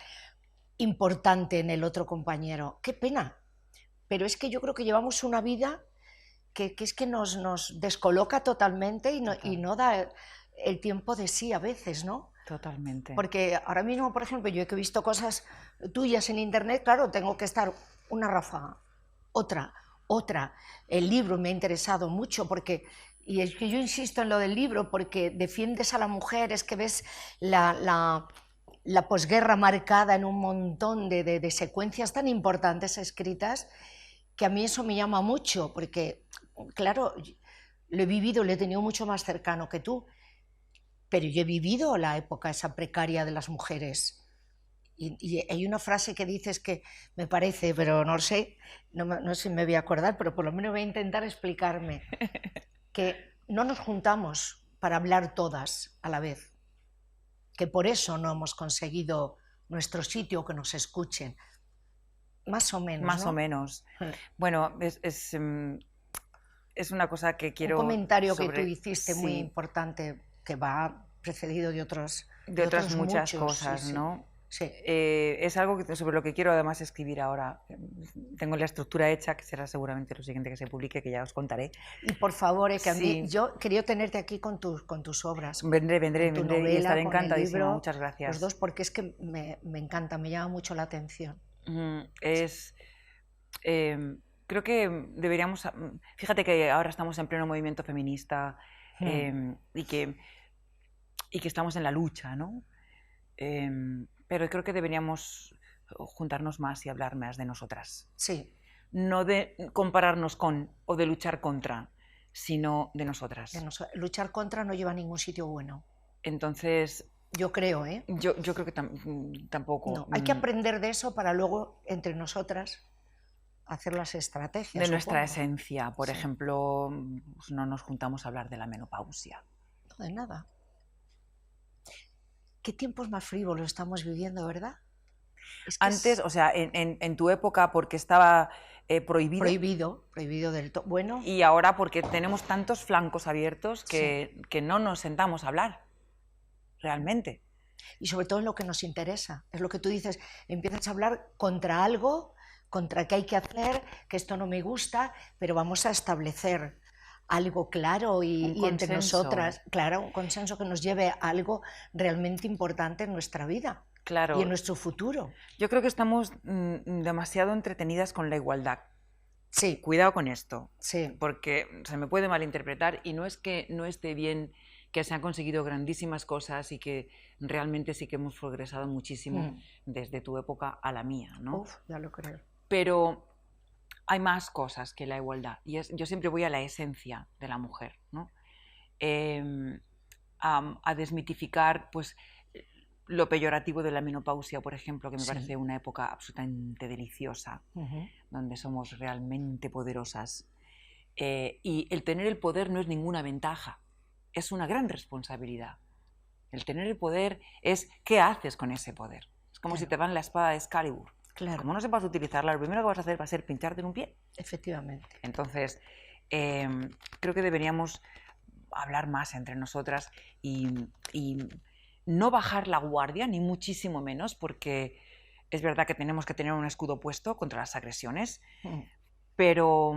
importante en el otro compañero. ¡Qué pena! Pero es que yo creo que llevamos una vida que es que nos descoloca totalmente y no da el tiempo de sí a veces, ¿no? Totalmente. Porque ahora mismo, por ejemplo, yo he visto cosas tuyas en internet, claro, tengo que estar una ráfaga, otra. El libro me ha interesado mucho porque... Y es que yo insisto en lo del libro porque defiendes a la mujer, es que ves la posguerra marcada en un montón de secuencias tan importantes escritas que a mí eso me llama mucho porque, claro, lo he vivido, lo he tenido mucho más cercano que tú, pero yo he vivido la época esa precaria de las mujeres. Y hay una frase que dices que me parece, pero no sé, no sé si me voy a acordar, pero por lo menos voy a intentar explicarme. Que no nos juntamos para hablar todas a la vez, que por eso no hemos conseguido nuestro sitio, que nos escuchen. Más o menos, Más ¿no? o menos. Bueno, es una cosa que quiero... Un comentario que tú hiciste muy sí, importante, que va precedido de otras muchas muchos, cosas, sí. ¿no? Sí. Es algo sobre lo que quiero además escribir ahora. Tengo la estructura hecha, que será seguramente lo siguiente que se publique, que ya os contaré. Y por favor, que a Sí. mí, yo quería tenerte aquí con tus obras. Vendré con tu novela, y estaré con el encantadísima. libro, Muchas gracias. Los dos, porque es que me encanta, me llama mucho la atención. Creo que deberíamos... Fíjate que ahora estamos en pleno movimiento feminista y que estamos en la lucha, ¿no? Pero creo que deberíamos juntarnos más y hablar más de nosotras. Sí. no de compararnos con o de luchar contra, sino de nosotras. Luchar contra no lleva a ningún sitio bueno. Entonces, yo creo, ¿eh? Yo creo que tampoco. No, hay que aprender de eso para luego, entre nosotras, hacer las estrategias. De nuestra esencia. Por ejemplo, pues no nos juntamos a hablar de la menopausia. No, de nada. ¿Qué tiempos más frívolos estamos viviendo, verdad? Es que antes, o sea, en tu época porque estaba prohibido. Prohibido del todo. Bueno. Y ahora porque tenemos tantos flancos abiertos que no nos sentamos a hablar, realmente. Y sobre todo en lo que nos interesa. Es lo que tú dices, empiezas a hablar contra algo, contra qué hay que hacer, que esto no me gusta, pero vamos a establecer algo claro y entre nosotras, claro, un consenso que nos lleve a algo realmente importante en nuestra vida. Claro. Y en nuestro futuro. Yo creo que estamos demasiado entretenidas con la igualdad. Sí. Cuidado con esto. Sí. Porque se me puede malinterpretar y no es que no esté bien que se han conseguido grandísimas cosas y que realmente sí que hemos progresado muchísimo desde tu época a la mía, ¿no? Uf, ya lo creo. Pero hay más cosas que la igualdad y yo siempre voy a la esencia de la mujer, ¿no? A desmitificar, pues, lo peyorativo de la menopausia, por ejemplo, que me parece una época absolutamente deliciosa, donde somos realmente poderosas. Y el tener el poder no es ninguna ventaja, es una gran responsabilidad. El tener el poder es qué haces con ese poder. Es como si te van la espada de Excalibur. Claro. Como no sepas utilizarla, lo primero que vas a hacer va a ser pincharte en un pie. Efectivamente. Entonces, creo que deberíamos hablar más entre nosotras y no bajar la guardia, ni muchísimo menos, porque es verdad que tenemos que tener un escudo puesto contra las agresiones, pero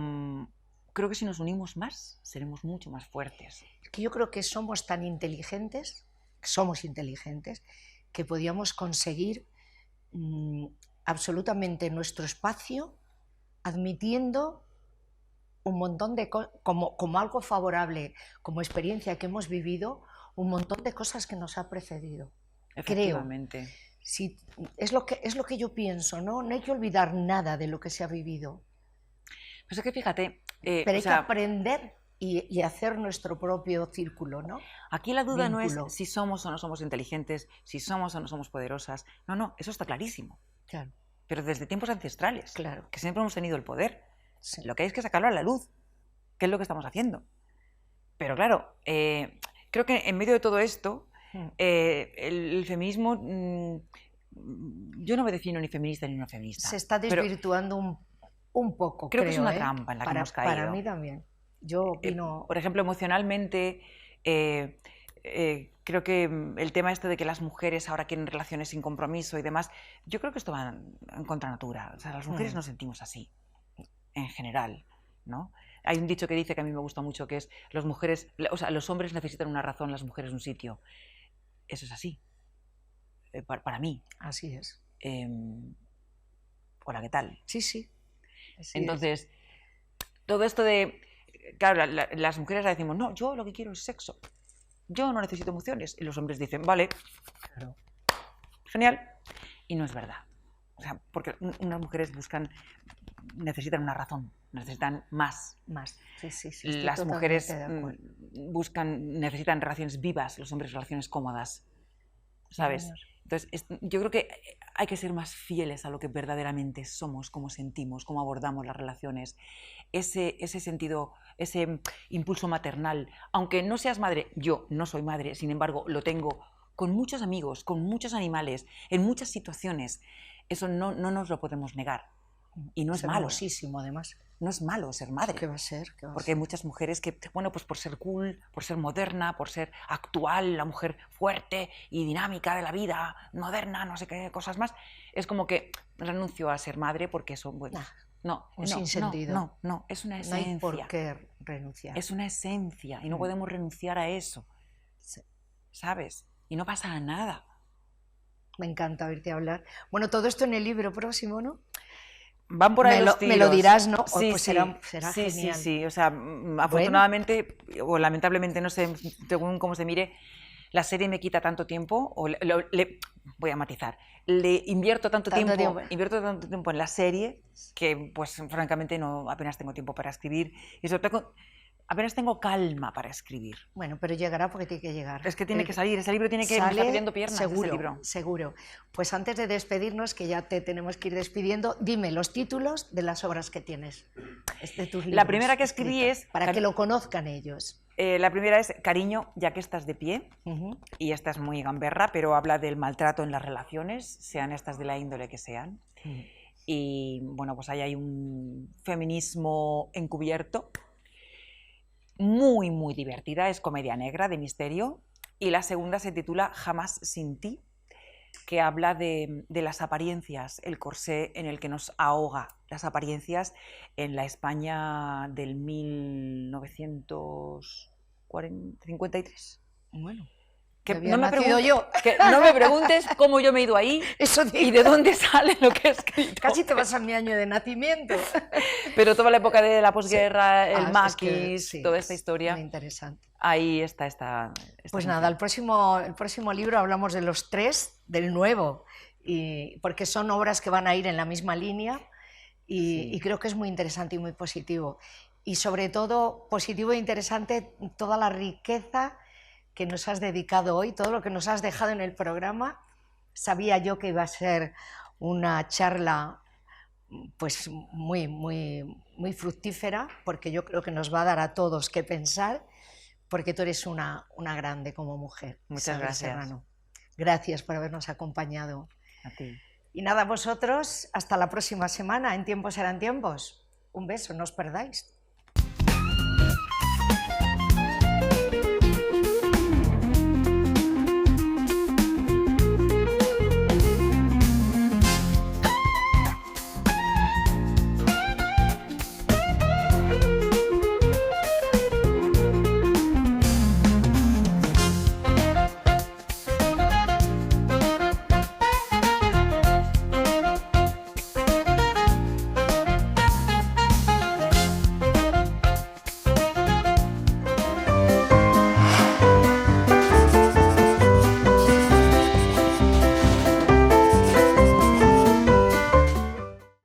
creo que si nos unimos más, seremos mucho más fuertes. Es que yo creo que somos tan inteligentes, que podíamos conseguir absolutamente nuestro espacio, admitiendo un montón de cosas, como algo favorable, como experiencia que hemos vivido, un montón de cosas que nos ha precedido. Efectivamente. Creo. Sí, es lo que yo pienso, ¿no? No hay que olvidar nada de lo que se ha vivido. Pues es que fíjate... pero hay que aprender y hacer nuestro propio círculo, ¿no? Aquí la duda no es si somos o no somos inteligentes, si somos o no somos poderosas. No, eso está clarísimo. Claro. Pero desde tiempos ancestrales, claro, que siempre hemos tenido el poder. Sí. Lo que hay es que sacarlo a la luz, que es lo que estamos haciendo. Pero claro, creo que en medio de todo esto, el feminismo, yo no me defino ni feminista ni no feminista. Se está desvirtuando un poco, creo que es una trampa en la que hemos caído. Para mí también. Yo opino... por ejemplo, emocionalmente, creo que el tema este de que las mujeres ahora quieren relaciones sin compromiso y demás, yo creo que esto va en contra natura. O sea, las mujeres nos sentimos así, en general, ¿no? Hay un dicho que dice que a mí me gusta mucho, que es los hombres necesitan una razón, las mujeres un sitio. Eso es así, para mí. Así es. Hola, ¿qué tal? Sí, sí. Así entonces, todo esto de... Claro, las mujeres decimos, no, yo lo que quiero es sexo. Yo no necesito emociones. Y los hombres dicen, vale, claro, genial. Y no es verdad. O sea, porque unas mujeres necesitan una razón, necesitan más. Sí, las mujeres necesitan relaciones vivas, los hombres relaciones cómodas, ¿sabes? Entonces, yo creo que hay que ser más fieles a lo que verdaderamente somos, cómo sentimos, cómo abordamos las relaciones, ese sentido, ese impulso maternal. Aunque no seas madre, yo no soy madre, sin embargo, lo tengo con muchos amigos, con muchos animales, en muchas situaciones. Eso no nos lo podemos negar. Y no es malo. Además. No es malo ser madre. ¿Qué va a ser? Porque hay muchas mujeres que, bueno, pues por ser cool, por ser moderna, por ser actual, la mujer fuerte y dinámica de la vida, moderna, no sé qué cosas más, es como que renuncio a ser madre porque eso, bueno, no, sinsentido. No, es una esencia. No hay por qué renunciar. Es una esencia y no podemos renunciar a eso, ¿sabes? Y no pasa nada. Me encanta oírte hablar. Bueno, todo esto en el libro próximo, ¿no? Van por ahí los tiros. Me lo dirás, ¿no? Sí, pues será genial. Sí. O sea, afortunadamente o lamentablemente, no sé, según cómo se mire, la serie me quita tanto tiempo, voy a matizar. Le invierto tanto Tanto tiempo en la serie que, pues, francamente, apenas tengo tiempo para escribir y sobre todo apenas tengo calma para escribir. Bueno, pero llegará porque tiene que llegar. Es que tiene que salir, ese libro tiene que... me está pidiendo piernas, seguro, ese libro. seguro. Pues antes de despedirnos, que ya te tenemos que ir despidiendo, dime los títulos de las obras que tienes, de tus libros. La primera que escribí escritos, es... para que lo conozcan ellos. La primera es Cariño, ya que estás de pie, y esta es muy gamberra, pero habla del maltrato en las relaciones, sean estas de la índole que sean. Y bueno, pues ahí hay un feminismo encubierto, muy, muy divertida, es comedia negra, de misterio. Y la segunda se titula Jamás sin ti, que habla de las apariencias, el corsé en el que nos ahoga, las apariencias en la España del 1953. Bueno, Que no me que no me preguntes cómo yo me he ido ahí y de dónde sale lo que he escrito. Casi te vas a mi año de nacimiento. Pero toda la época de la posguerra, el es maquis, que sí, toda esta historia, muy interesante. ahí está esta Pues emoción. nada, el próximo libro hablamos de los 3, del nuevo, porque son obras que van a ir en la misma línea y creo que es muy interesante y muy positivo. Y sobre todo, positivo e interesante toda la riqueza que nos has dedicado hoy, todo lo que nos has dejado en el programa. Sabía yo que iba a ser una charla pues muy, muy, muy fructífera, porque yo creo que nos va a dar a todos que pensar, porque tú eres una grande como mujer. Muchas Isabel gracias. Serrano. Gracias por habernos acompañado. A ti. Y nada, vosotros, hasta la próxima semana, en Tiempos serán tiempos. Un beso, no os perdáis.